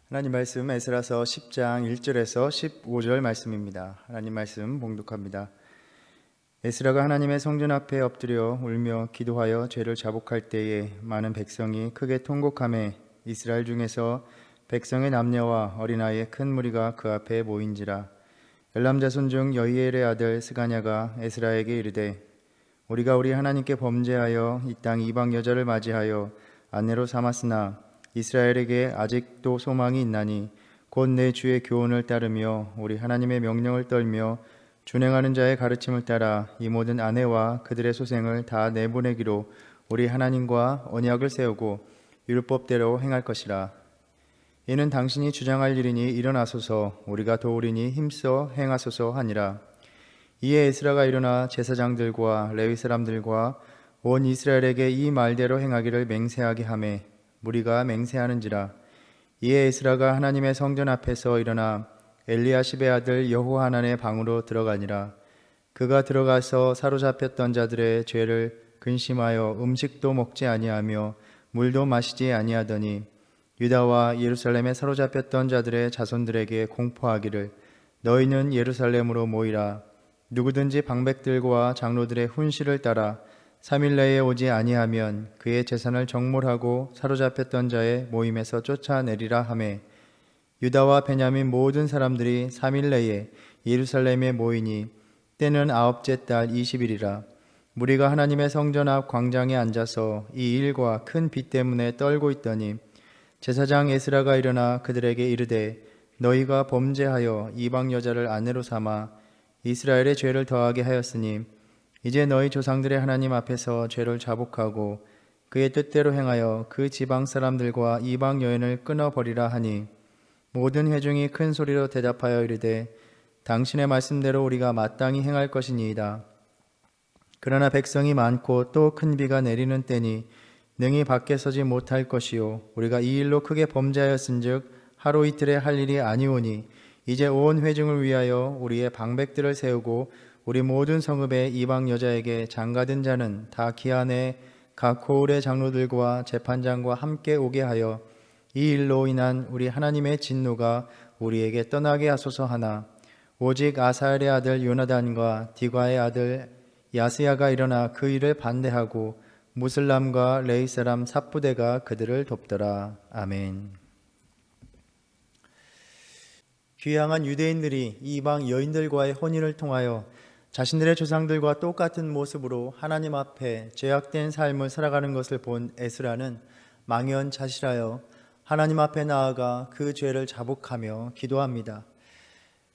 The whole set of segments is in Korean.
하나님 말씀 에스라서 10장 1절에서 15절 말씀입니다. 하나님 말씀 봉독합니다. 에스라가 하나님의 성전 앞에 엎드려 울며 기도하여 죄를 자복할 때에 많은 백성이 크게 통곡하매 이스라엘 중에서 백성의 남녀와 어린아이의 큰 무리가 그 앞에 모인지라. 엘람 자손 중 여히엘의 아들 스가냐가 에스라에게 이르되 우리가 우리 하나님께 범죄하여 이 땅 이방 여자를 맞이하여 아내로 삼았으나 이스라엘에게 아직도 소망이 있나니 곧 내 주의 교훈을 따르며 우리 하나님의 명령을 떨며 준행하는 자의 가르침을 따라 이 모든 아내와 그들의 소생을 다 내보내기로 우리 하나님과 언약을 세우고 율법대로 행할 것이라. 이는 당신이 주장할 일이니 일어나소서 우리가 도우리니 힘써 행하소서 하니라. 이에 에스라가 일어나 제사장들과 레위 사람들과 온 이스라엘에게 이 말대로 행하기를 맹세하게 하매 무리가 맹세하는지라. 이에 에스라가 하나님의 성전 앞에서 일어나 엘리야십의 아들 여호하난의 방으로 들어가니라. 그가 들어가서 사로잡혔던 자들의 죄를 근심하여 음식도 먹지 아니하며 물도 마시지 아니하더니 유다와 예루살렘에 사로잡혔던 자들의 자손들에게 공포하기를 너희는 예루살렘으로 모이라. 누구든지 방백들과 장로들의 훈시를 따라 3일 내에 오지 아니하면 그의 재산을 정몰하고 사로잡혔던 자의 모임에서 쫓아내리라 하매 유다와 베냐민 모든 사람들이 3일 내에 예루살렘에 모이니 때는 아홉째 달 20일이라. 무리가 하나님의 성전 앞 광장에 앉아서 이 일과 큰 비 때문에 떨고 있더니 제사장 에스라가 일어나 그들에게 이르되 너희가 범죄하여 이방 여자를 아내로 삼아 이스라엘의 죄를 더하게 하였으니 이제 너희 조상들의 하나님 앞에서 죄를 자복하고 그의 뜻대로 행하여 그 지방 사람들과 이방 여인을 끊어버리라 하니 모든 회중이 큰 소리로 대답하여 이르되 당신의 말씀대로 우리가 마땅히 행할 것이니이다. 그러나 백성이 많고 또 큰 비가 내리는 때니 능히 밖에 서지 못할 것이요 우리가 이 일로 크게 범죄하였은즉 하루 이틀에 할 일이 아니오니 이제 온 회중을 위하여 우리의 방백들을 세우고 우리 모든 성읍의 이방 여자에게 장가든 자는 다 기한에 각 고을의 장로들과 재판장과 함께 오게 하여 이 일로 인한 우리 하나님의 진노가 우리에게 떠나게 하소서 하나 오직 아사엘의 아들 요나단과 디과의 아들 야스야가 일어나 그 일을 반대하고 무슬람과 레이 사람 삽부대가 그들을 돕더라. 아멘. 귀향한 유대인들이 이방 여인들과의 혼인을 통하여 자신들의 조상들과 똑같은 모습으로 하나님 앞에 죄악된 삶을 살아가는 것을 본 에스라는 망연자실하여 하나님 앞에 나아가 그 죄를 자복하며 기도합니다.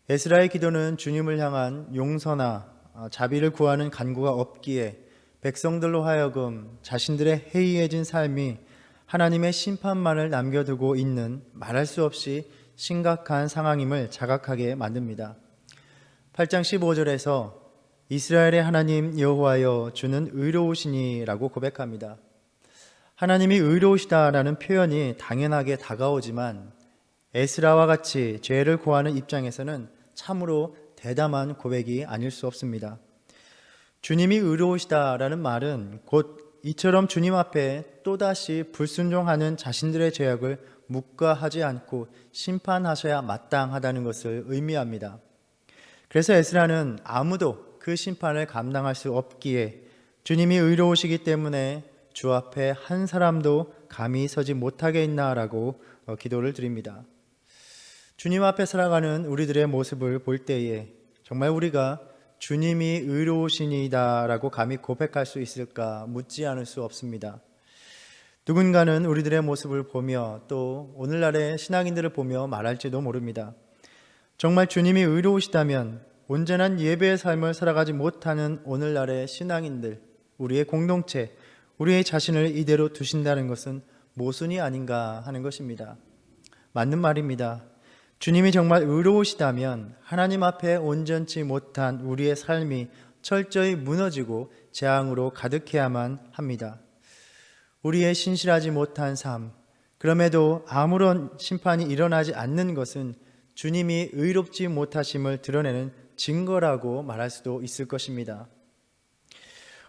에스라의 기도는 주님을 향한 용서나 자비를 구하는 간구가 없기에 백성들로 하여금 자신들의 해이해진 삶이 하나님의 심판만을 남겨두고 있는 말할 수 없이 심각한 상황임을 자각하게 만듭니다. 8장 15절에서 이스라엘의 하나님 여호와여 주는 의로우시니 라고 고백합니다. 하나님이 의로우시다라는 표현이 당연하게 다가오지만 에스라와 같이 죄를 고하는 입장에서는 참으로 대담한 고백이 아닐 수 없습니다. 주님이 의로우시다라는 말은 곧 이처럼 주님 앞에 또다시 불순종하는 자신들의 죄악을 묵과하지 않고 심판하셔야 마땅하다는 것을 의미합니다. 그래서 에스라는 아무도 그 심판을 감당할 수 없기에 주님이 의로우시기 때문에 주 앞에 한 사람도 감히 서지 못하게 있나라고 기도를 드립니다. 주님 앞에 살아가는 우리들의 모습을 볼 때에 정말 우리가 주님이 의로우시니이다라고 감히 고백할 수 있을까 묻지 않을 수 없습니다. 누군가는 우리들의 모습을 보며 또 오늘날의 신앙인들을 보며 말할지도 모릅니다. 정말 주님이 의로우시다면 온전한 예배의 삶을 살아가지 못하는 오늘날의 신앙인들, 우리의 공동체, 우리의 자신을 이대로 두신다는 것은 모순이 아닌가 하는 것입니다. 맞는 말입니다. 주님이 정말 의로우시다면 하나님 앞에 온전치 못한 우리의 삶이 철저히 무너지고 재앙으로 가득해야만 합니다. 우리의 신실하지 못한 삶, 그럼에도 아무런 심판이 일어나지 않는 것은 주님이 의롭지 못하심을 드러내는 증거라고 말할 수도 있을 것입니다.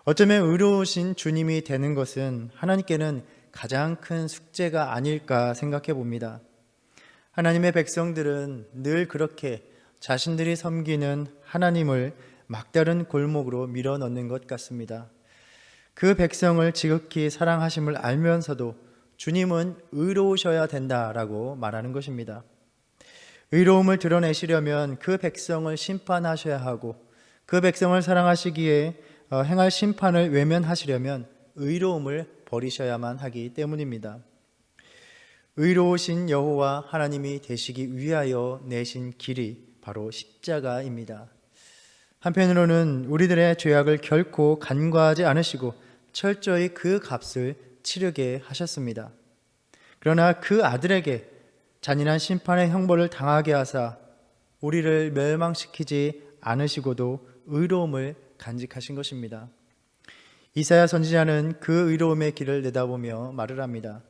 어쩌면 의로우신 주님이 되는 것은 하나님께는 가장 큰 숙제가 아닐까 생각해 봅니다. 하나님의 백성들은 늘 그렇게 자신들이 섬기는 하나님을 막다른 골목으로 밀어넣는 것 같습니다. 그 백성을 지극히 사랑하심을 알면서도 주님은 의로우셔야 된다라고 말하는 것입니다. 의로움을 드러내시려면 그 백성을 심판하셔야 하고, 그 백성을 사랑하시기에 행할 심판을 외면하시려면 의로움을 버리셔야만 하기 때문입니다. 의로우신 여호와 하나님이 되시기 위하여 내신 길이 바로 십자가입니다. 한편으로는 우리들의 죄악을 결코 간과하지 않으시고 철저히 그 값을 치르게 하셨습니다. 그러나 그 아들에게 잔인한 심판의 형벌을 당하게 하사 우리를 멸망시키지 않으시고도 의로움을 간직하신 것입니다. 이사야 선지자는 그 의로움의 길을 내다보며 말을 합니다.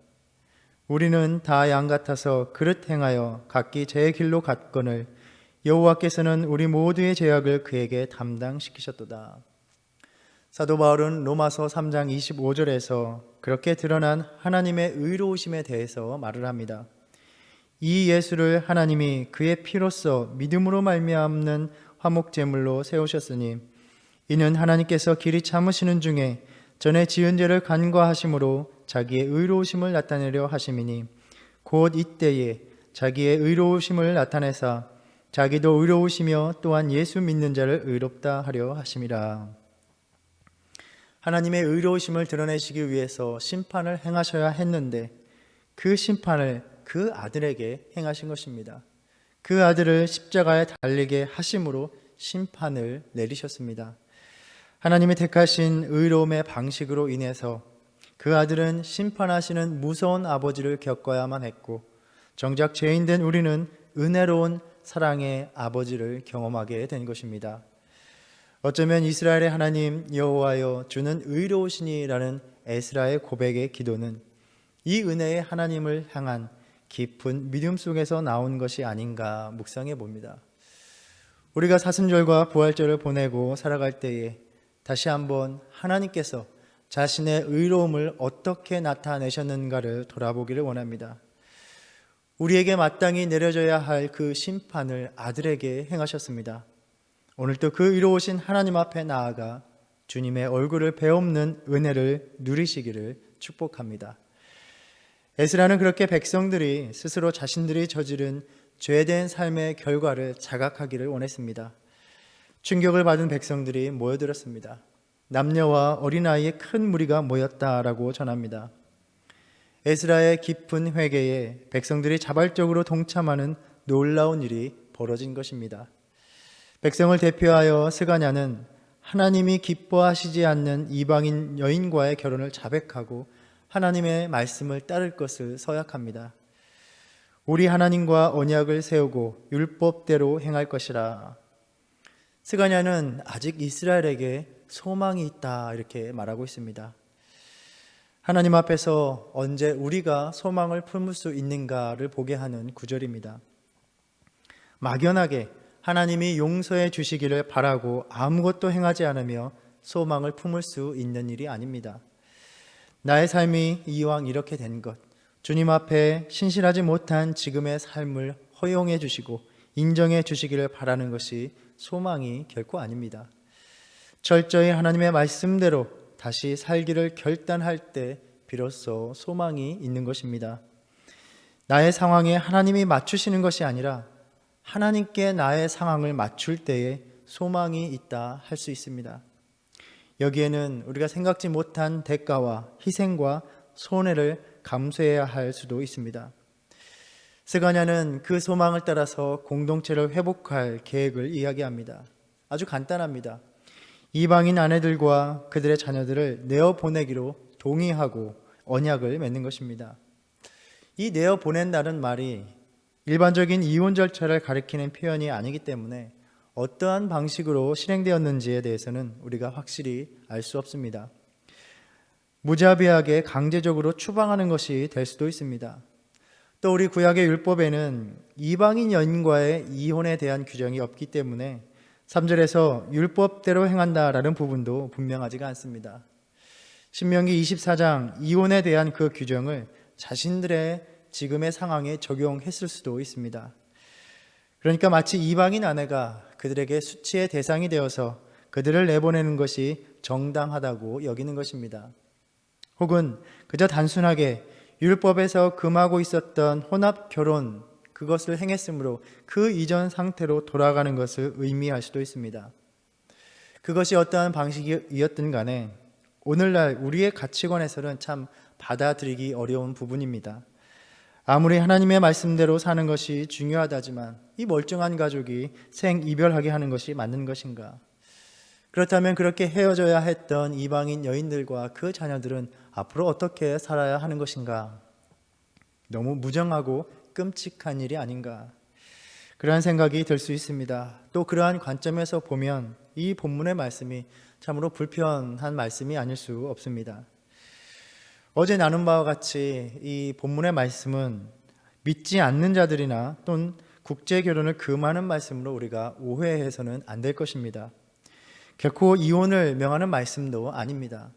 우리는 다 양 같아서 그릇 행하여 각기 제 길로 갔거늘 여호와께서는 우리 모두의 죄악을 그에게 담당시키셨도다. 사도 바울은 로마서 3장 25절에서 그렇게 드러난 하나님의 의로우심에 대해서 말을 합니다. 이 예수를 하나님이 그의 피로써 믿음으로 말미암는 화목제물로 세우셨으니 이는 하나님께서 길이 참으시는 중에 전에 지은 죄를 간과하심으로 자기의 의로우심을 나타내려 하심이니 곧 이때에 자기의 의로우심을 나타내사 자기도 의로우시며 또한 예수 믿는 자를 의롭다 하려 하심이라. 하나님의 의로우심을 드러내시기 위해서 심판을 행하셔야 했는데 그 심판을 그 아들에게 행하신 것입니다. 그 아들을 십자가에 달리게 하심으로 심판을 내리셨습니다. 하나님이 택하신 의로움의 방식으로 인해서 그 아들은 심판하시는 무서운 아버지를 겪어야만 했고, 정작 죄인된 우리는 은혜로운 사랑의 아버지를 경험하게 된 것입니다. 어쩌면 이스라엘의 하나님 여호와여 주는 의로우시니라는 에스라의 고백의 기도는 이 은혜의 하나님을 향한 깊은 믿음 속에서 나온 것이 아닌가 묵상해 봅니다. 우리가 사순절과 부활절을 보내고 살아갈 때에 다시 한번 하나님께서 자신의 의로움을 어떻게 나타내셨는가를 돌아보기를 원합니다. 우리에게 마땅히 내려져야 할 그 심판을 아들에게 행하셨습니다. 오늘도 그 의로우신 하나님 앞에 나아가 주님의 얼굴을 베없는 은혜를 누리시기를 축복합니다. 에스라는 그렇게 백성들이 스스로 자신들이 저지른 죄된 삶의 결과를 자각하기를 원했습니다. 충격을 받은 백성들이 모여들었습니다. 남녀와 어린아이의 큰 무리가 모였다라고 전합니다. 에스라의 깊은 회개에 백성들이 자발적으로 동참하는 놀라운 일이 벌어진 것입니다. 백성을 대표하여 스가냐는 하나님이 기뻐하시지 않는 이방인 여인과의 결혼을 자백하고 하나님의 말씀을 따를 것을 서약합니다. 우리 하나님과 언약을 세우고 율법대로 행할 것이라. 스가냐는 아직 이스라엘에게 소망이 있다 이렇게 말하고 있습니다. 하나님 앞에서 언제 우리가 소망을 품을 수 있는가를 보게 하는 구절입니다. 막연하게 하나님이 용서해 주시기를 바라고 아무것도 행하지 않으며 소망을 품을 수 있는 일이 아닙니다. 나의 삶이 이왕 이렇게 된 것, 주님 앞에 신실하지 못한 지금의 삶을 허용해 주시고 인정해 주시기를 바라는 것이 소망이 결코 아닙니다. 철저히 하나님의 말씀대로 다시 살기를 결단할 때 비로소 소망이 있는 것입니다. 나의 상황에 하나님이 맞추시는 것이 아니라 하나님께 나의 상황을 맞출 때에 소망이 있다 할 수 있습니다. 여기에는 우리가 생각지 못한 대가와 희생과 손해를 감수해야 할 수도 있습니다. 스가냐는 그 소망을 따라서 공동체를 회복할 계획을 이야기합니다. 아주 간단합니다. 이방인 아내들과 그들의 자녀들을 내어보내기로 동의하고 언약을 맺는 것입니다. 이 내어보낸다는 말이 일반적인 이혼 절차를 가리키는 표현이 아니기 때문에 어떠한 방식으로 실행되었는지에 대해서는 우리가 확실히 알 수 없습니다. 무자비하게 강제적으로 추방하는 것이 될 수도 있습니다. 또 우리 구약의 율법에는 이방인 여인과의 이혼에 대한 규정이 없기 때문에 3절에서 율법대로 행한다라는 부분도 분명하지가 않습니다. 신명기 24장 이혼에 대한 그 규정을 자신들의 지금의 상황에 적용했을 수도 있습니다. 그러니까 마치 이방인 아내가 그들에게 수치의 대상이 되어서 그들을 내보내는 것이 정당하다고 여기는 것입니다. 혹은 그저 단순하게 율법에서 금하고 있었던 혼합 결혼, 그것을 행했으므로 그 이전 상태로 돌아가는 것을 의미할 수도 있습니다. 그것이 어떠한 방식이었든 간에 오늘날 우리의 가치관에서는 참 받아들이기 어려운 부분입니다. 아무리 하나님의 말씀대로 사는 것이 중요하다지만 이 멀쩡한 가족이 생이별하게 하는 것이 맞는 것인가? 그렇다면 그렇게 헤어져야 했던 이방인 여인들과 그 자녀들은 앞으로 어떻게 살아야 하는 것인가? 너무 무정하고 끔찍한 일이 아닌가? 그러한 생각이 들 수 있습니다. 또 그러한 관점에서 보면 이 본문의 말씀이 참으로 불편한 말씀이 아닐 수 없습니다. 어제 나눈 바와 같이 이 본문의 말씀은 믿지 않는 자들이나 또는 국제 결혼을 금하는 말씀으로 우리가 오해해서는 안 될 것입니다. 결코 이혼을 명하는 말씀도 아닙니다.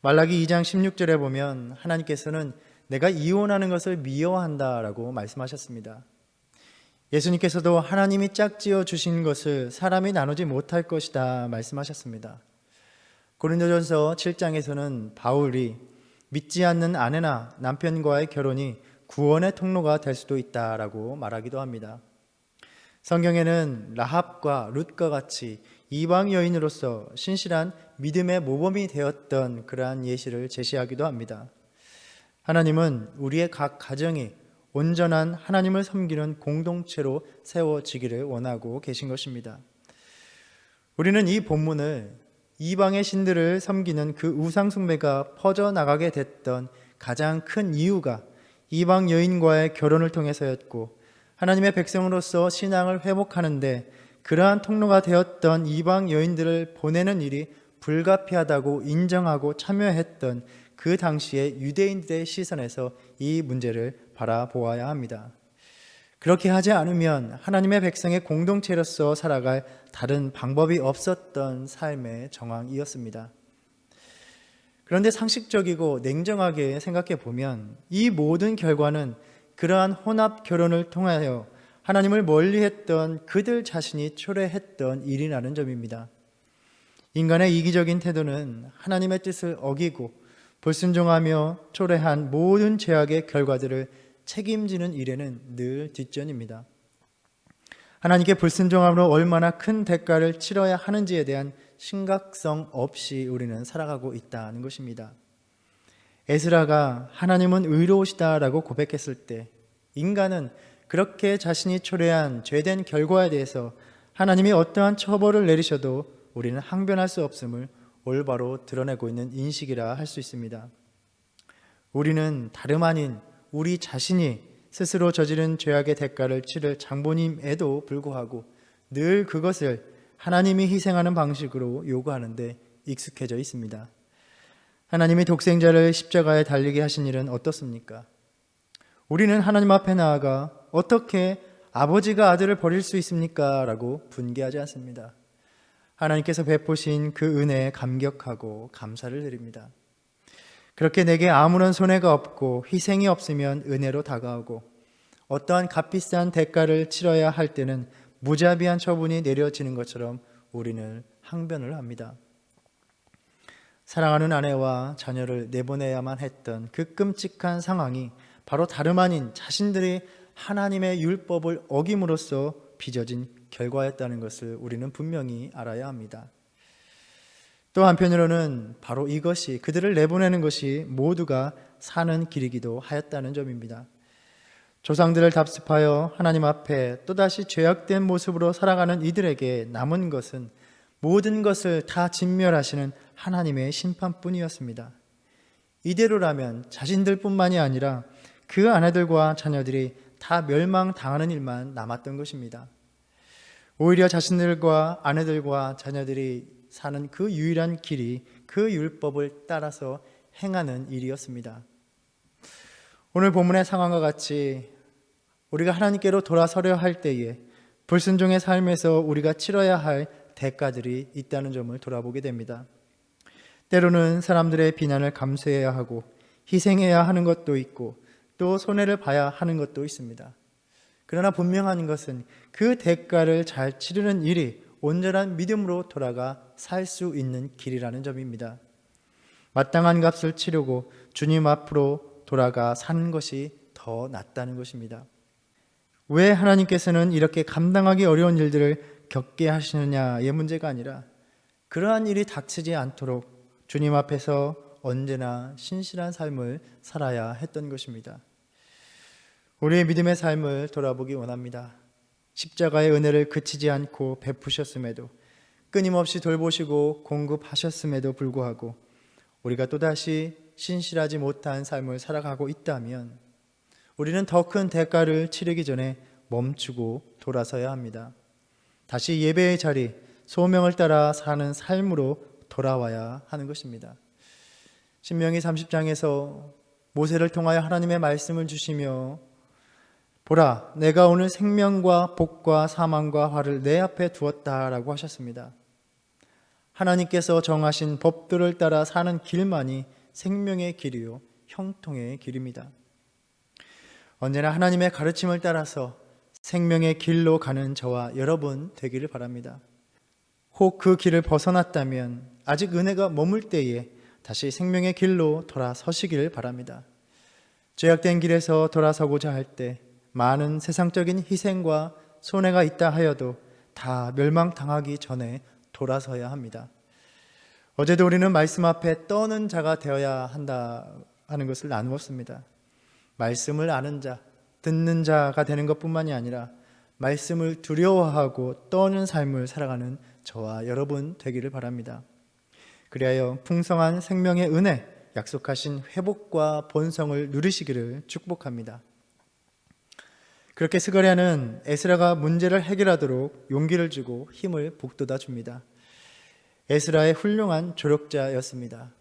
말라기 2장 16절에 보면 하나님께서는 내가 이혼하는 것을 미워한다라고 말씀하셨습니다. 예수님께서도 하나님이 짝지어 주신 것을 사람이 나누지 못할 것이다 말씀하셨습니다. 고린도전서 7장에서는 바울이 믿지 않는 아내나 남편과의 결혼이 구원의 통로가 될 수도 있다라고 말하기도 합니다. 성경에는 라합과 룻과 같이 이방 여인으로서 신실한 믿음의 모범이 되었던 그러한 예시를 제시하기도 합니다. 하나님은 우리의 각 가정이 온전한 하나님을 섬기는 공동체로 세워지기를 원하고 계신 것입니다. 우리는 이 본문을 이방의 신들을 섬기는 그 우상 숭배가 퍼져나가게 됐던 가장 큰 이유가 이방 여인과의 결혼을 통해서였고, 하나님의 백성으로서 신앙을 회복하는데 그러한 통로가 되었던 이방 여인들을 보내는 일이 불가피하다고 인정하고 참여했던 그 당시의 유대인들의 시선에서 이 문제를 바라보아야 합니다. 그렇게 하지 않으면 하나님의 백성의 공동체로서 살아갈 다른 방법이 없었던 삶의 정황이었습니다. 그런데 상식적이고 냉정하게 생각해 보면 이 모든 결과는 그러한 혼합 결혼을 통하여 하나님을 멀리했던 그들 자신이 초래했던 일이라는 점입니다. 인간의 이기적인 태도는 하나님의 뜻을 어기고 불순종하며 초래한 모든 죄악의 결과들을 책임지는 일에는 늘 뒷전입니다. 하나님께 불순종함으로 얼마나 큰 대가를 치러야 하는지에 대한 심각성 없이 우리는 살아가고 있다는 것입니다. 에스라가 하나님은 의로우시다라고 고백했을 때 인간은 그렇게 자신이 초래한 죄된 결과에 대해서 하나님이 어떠한 처벌을 내리셔도 우리는 항변할 수 없음을 올바로 드러내고 있는 인식이라 할 수 있습니다. 우리는 다름 아닌 우리 자신이 스스로 저지른 죄악의 대가를 치를 장본임에도 불구하고 늘 그것을 하나님이 희생하는 방식으로 요구하는데 익숙해져 있습니다. 하나님이 독생자를 십자가에 달리게 하신 일은 어떻습니까? 우리는 하나님 앞에 나아가 어떻게 아버지가 아들을 버릴 수 있습니까? 라고 분개하지 않습니다. 하나님께서 베푸신 그 은혜에 감격하고 감사를 드립니다. 그렇게 내게 아무런 손해가 없고 희생이 없으면 은혜로 다가오고 어떠한 값비싼 대가를 치러야 할 때는 무자비한 처분이 내려지는 것처럼 우리는 항변을 합니다. 사랑하는 아내와 자녀를 내보내야만 했던 그 끔찍한 상황이 바로 다름 아닌 자신들이 하나님의 율법을 어김으로써 빚어진 결과였다는 것을 우리는 분명히 알아야 합니다. 또 한편으로는 바로 이것이, 그들을 내보내는 것이 모두가 사는 길이기도 하였다는 점입니다. 조상들을 답습하여 하나님 앞에 또다시 죄악된 모습으로 살아가는 이들에게 남은 것은 모든 것을 다 진멸하시는 하나님의 심판뿐이었습니다. 이대로라면 자신들뿐만이 아니라 그 아내들과 자녀들이 다 멸망당하는 일만 남았던 것입니다. 오히려 자신들과 아내들과 자녀들이 사는 그 유일한 길이 그 율법을 따라서 행하는 일이었습니다. 오늘 본문의 상황과 같이 우리가 하나님께로 돌아서려 할 때에 불순종의 삶에서 우리가 치러야 할 대가들이 있다는 점을 돌아보게 됩니다. 때로는 사람들의 비난을 감수해야 하고 희생해야 하는 것도 있고, 또 손해를 봐야 하는 것도 있습니다. 그러나 분명한 것은 그 대가를 잘 치르는 일이 온전한 믿음으로 돌아가 살 수 있는 길이라는 점입니다. 마땅한 값을 치르고 주님 앞으로 돌아가 사는 것이 더 낫다는 것입니다. 왜 하나님께서는 이렇게 감당하기 어려운 일들을 겪게 하시느냐의 문제가 아니라 그러한 일이 닥치지 않도록 주님 앞에서 언제나 신실한 삶을 살아야 했던 것입니다. 우리의 믿음의 삶을 돌아보기 원합니다. 십자가의 은혜를 그치지 않고 베푸셨음에도, 끊임없이 돌보시고 공급하셨음에도 불구하고 우리가 또다시 신실하지 못한 삶을 살아가고 있다면 우리는 더 큰 대가를 치르기 전에 멈추고 돌아서야 합니다. 다시 예배의 자리, 소명을 따라 사는 삶으로 돌아와야 하는 것입니다. 신명기 30장에서 모세를 통하여 하나님의 말씀을 주시며 보라, 내가 오늘 생명과 복과 사망과 화를 내 앞에 두었다라고 하셨습니다. 하나님께서 정하신 법들을 따라 사는 길만이 생명의 길이요 형통의 길입니다. 언제나 하나님의 가르침을 따라서 생명의 길로 가는 저와 여러분 되기를 바랍니다. 혹 그 길을 벗어났다면 아직 은혜가 머물 때에 다시 생명의 길로 돌아서시기를 바랍니다. 죄악된 길에서 돌아서고자 할 때 많은 세상적인 희생과 손해가 있다 하여도 다 멸망당하기 전에 돌아서야 합니다. 어제도 우리는 말씀 앞에 떠는 자가 되어야 한다 하는 것을 나누었습니다. 말씀을 아는 자, 듣는 자가 되는 것뿐만이 아니라 말씀을 두려워하고 떠는 삶을 살아가는 저와 여러분 되기를 바랍니다. 그리하여 풍성한 생명의 은혜, 약속하신 회복과 번성을 누리시기를 축복합니다. 그렇게 스가랴는 에스라가 문제를 해결하도록 용기를 주고 힘을 북돋아 줍니다. 에스라의 훌륭한 조력자였습니다.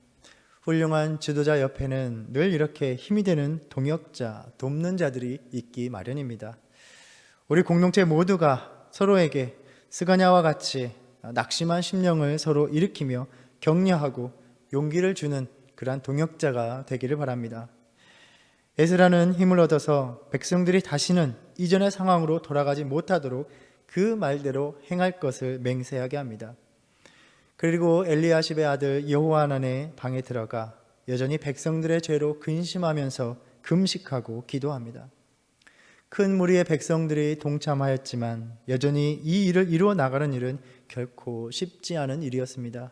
훌륭한 지도자 옆에는 늘 이렇게 힘이 되는 동역자, 돕는 자들이 있기 마련입니다. 우리 공동체 모두가 서로에게 스가랴와 같이 낙심한 심령을 서로 일으키며 격려하고 용기를 주는 그러한 동역자가 되기를 바랍니다. 에스라는 힘을 얻어서 백성들이 다시는 이전의 상황으로 돌아가지 못하도록 그 말대로 행할 것을 맹세하게 합니다. 그리고 엘리야십의 아들 여호하난의 방에 들어가 여전히 백성들의 죄로 근심하면서 금식하고 기도합니다. 큰 무리의 백성들이 동참하였지만 여전히 이 일을 이루어 나가는 일은 결코 쉽지 않은 일이었습니다.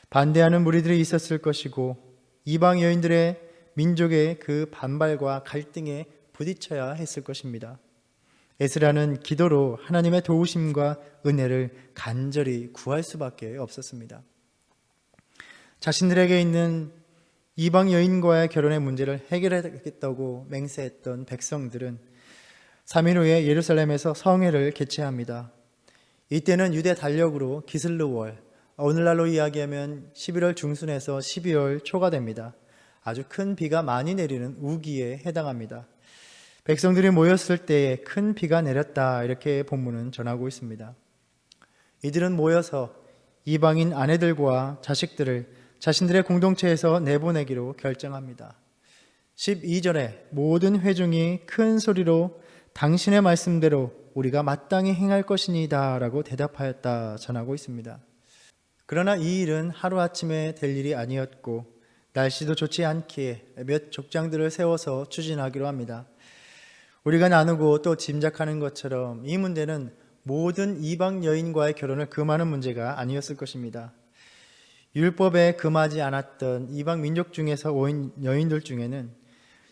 반대하는 무리들이 있었을 것이고 이방 여인들의 민족의 그 반발과 갈등에 부딪혀야 했을 것입니다. 에스라는 기도로 하나님의 도우심과 은혜를 간절히 구할 수밖에 없었습니다. 자신들에게 있는 이방 여인과의 결혼의 문제를 해결하겠다고 맹세했던 백성들은 3일 후에 예루살렘에서 성회를 개최합니다. 이때는 유대 달력으로 기슬르월, 오늘날로 이야기하면 11월 중순에서 12월 초가 됩니다. 아주 큰 비가 많이 내리는 우기에 해당합니다. 백성들이 모였을 때에 큰 비가 내렸다 이렇게 본문은 전하고 있습니다. 이들은 모여서 이방인 아내들과 자식들을 자신들의 공동체에서 내보내기로 결정합니다. 12절에 모든 회중이 큰 소리로 당신의 말씀대로 우리가 마땅히 행할 것이니이다 라고 대답하였다 전하고 있습니다. 그러나 이 일은 하루아침에 될 일이 아니었고 날씨도 좋지 않기에 몇 족장들을 세워서 추진하기로 합니다. 우리가 나누고 또 짐작하는 것처럼 이 문제는 모든 이방 여인과의 결혼을 금하는 문제가 아니었을 것입니다. 율법에 금하지 않았던 이방 민족 중에서 온 여인들 중에는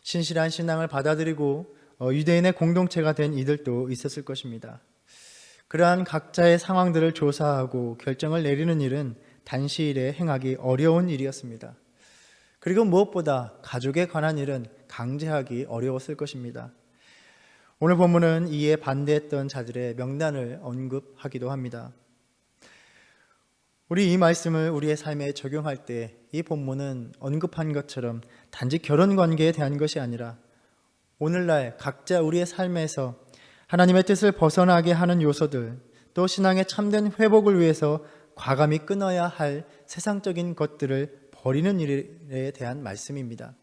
신실한 신앙을 받아들이고 유대인의 공동체가 된 이들도 있었을 것입니다. 그러한 각자의 상황들을 조사하고 결정을 내리는 일은 단시일에 행하기 어려운 일이었습니다. 그리고 무엇보다 가족에 관한 일은 강제하기 어려웠을 것입니다. 오늘 본문은 이에 반대했던 자들의 명단을 언급하기도 합니다. 우리 이 말씀을 우리의 삶에 적용할 때 이 본문은 언급한 것처럼 단지 결혼 관계에 대한 것이 아니라 오늘날 각자 우리의 삶에서 하나님의 뜻을 벗어나게 하는 요소들, 또 신앙의 참된 회복을 위해서 과감히 끊어야 할 세상적인 것들을 버리는 일에 대한 말씀입니다.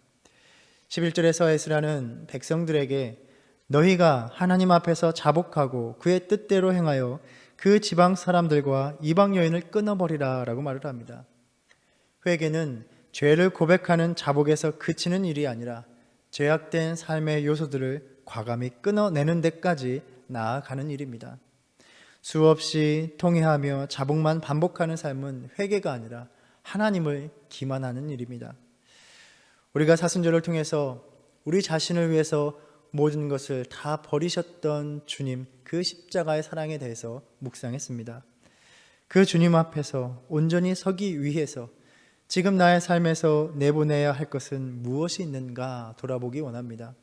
11절에서 에스라는 백성들에게 너희가 하나님 앞에서 자복하고 그의 뜻대로 행하여 그 지방 사람들과 이방 여인을 끊어버리라 라고 말을 합니다. 회개는 죄를 고백하는 자복에서 그치는 일이 아니라 죄악된 삶의 요소들을 과감히 끊어내는 데까지 나아가는 일입니다. 수없이 통회하며 자복만 반복하는 삶은 회개가 아니라 하나님을 기만하는 일입니다. 우리가 사순절을 통해서 우리 자신을 위해서 모든 것을 다 버리셨던 주님, 그 십자가의 사랑에 대해서 묵상했습니다. 그 주님 앞에서 온전히 서기 위해서 지금 나의 삶에서 내보내야 할 것은 무엇이 있는가 돌아보기 원합니다.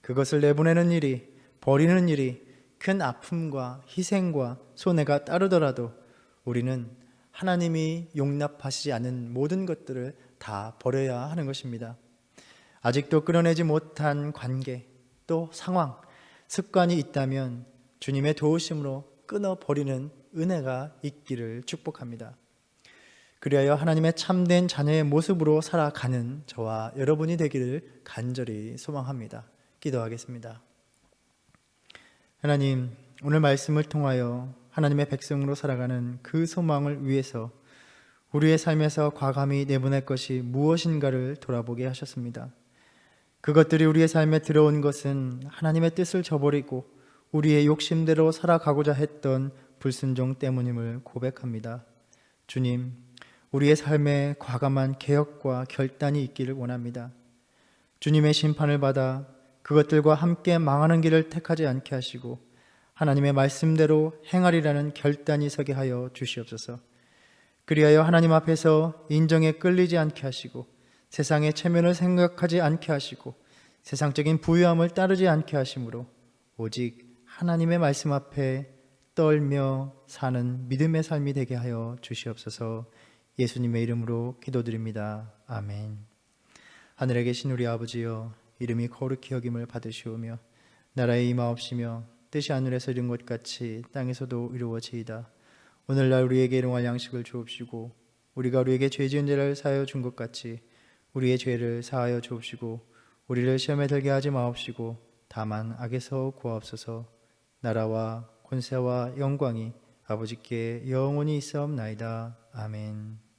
그것을 내보내는 일이, 버리는 일이 큰 아픔과 희생과 손해가 따르더라도 우리는 하나님이 용납하시지 않은 모든 것들을 다 버려야 하는 것입니다. 아직도 끊어내지 못한 관계, 또 상황, 습관이 있다면 주님의 도우심으로 끊어버리는 은혜가 있기를 축복합니다. 그리하여 하나님의 참된 자녀의 모습으로 살아가는 저와 여러분이 되기를 간절히 소망합니다. 기도하겠습니다. 하나님, 오늘 말씀을 통하여 하나님의 백성으로 살아가는 그 소망을 위해서 우리의 삶에서 과감히 내보낼 것이 무엇인가를 돌아보게 하셨습니다. 그것들이 우리의 삶에 들어온 것은 하나님의 뜻을 저버리고 우리의 욕심대로 살아가고자 했던 불순종 때문임을 고백합니다. 주님, 우리의 삶에 과감한 개혁과 결단이 있기를 원합니다. 주님의 심판을 받아 그것들과 함께 망하는 길을 택하지 않게 하시고 하나님의 말씀대로 행하리라는 결단이 서게 하여 주시옵소서. 그리하여 하나님 앞에서 인정에 끌리지 않게 하시고 세상의 체면을 생각하지 않게 하시고 세상적인 부유함을 따르지 않게 하심으로 오직 하나님의 말씀 앞에 떨며 사는 믿음의 삶이 되게 하여 주시옵소서. 예수님의 이름으로 기도드립니다. 아멘. 하늘에 계신 우리 아버지여, 이름이 거룩히 여김을 받으시오며 나라의 임하옵시며 뜻이 하늘에서 이룬 것 같이 땅에서도 이루어지이다. 오늘날 우리에게 일용할 양식을 주옵시고 우리가 우리에게 죄 지은 자를 사하여 준 것 같이 우리의 죄를 사하여 주옵시고 우리를 시험에 들게 하지 마옵시고 다만 악에서 구하옵소서. 나라와 권세와 영광이 아버지께 영원히 있사옵나이다. 아멘.